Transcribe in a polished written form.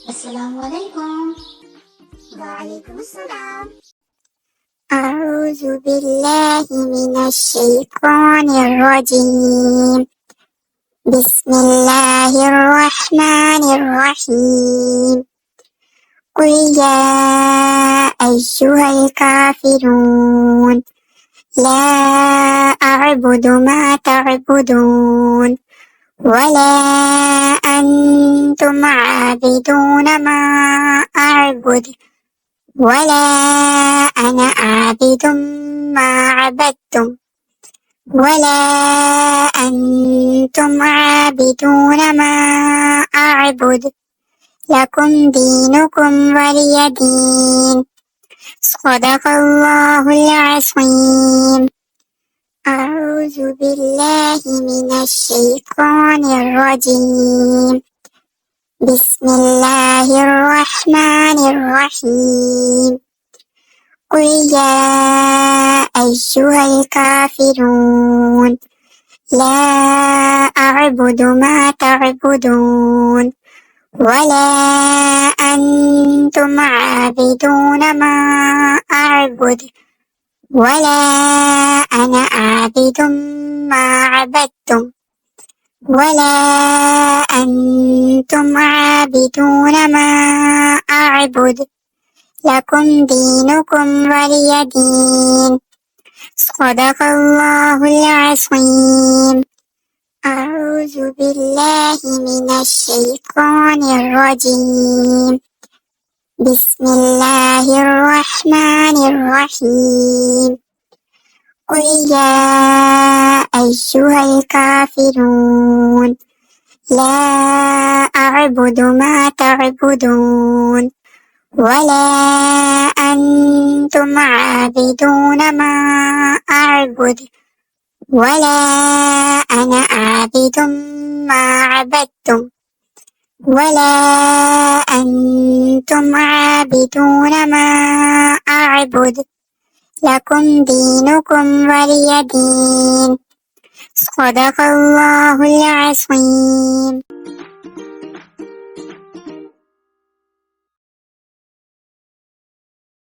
Assalamualaikum. Waalaikumsalam. A'udzu billahi minasyaitonir rajim. Bismillahirrahmanirrahim. Qul ya ayyuhal kafirun. La a'budu ma ta'budun. Wala antum 'abiduna ma a'budu. ولا أنا عابد ما عبدتم ولا أنتم عابدون ما أعبد لكم دينكم ولي دين صدق الله العظيم. أعوذ بالله من الشيطان الرجيم. بسم الله الرحمن الرحيم. قل يا أيها الكافرون. لا أعبد ما تعبدون ولا أنتم عابدون ما أعبد ولا أنا عابد ما عبدتم ولا أنتم عابدون ما أعبد لكم دينكم ولي دين صدق الله العظيم. أعوذ بالله من الشيطان الرجيم. بسم الله الرحمن الرحيم. قل يا أيها الكافرون. لا أعبد ما تعبدون ولا أنتم عابدون ما أعبد ولا أنا عابد ما عبدتم ولا أنتم عابدون ما أعبد لكم دينكم ولي دين صدق الله العظيم.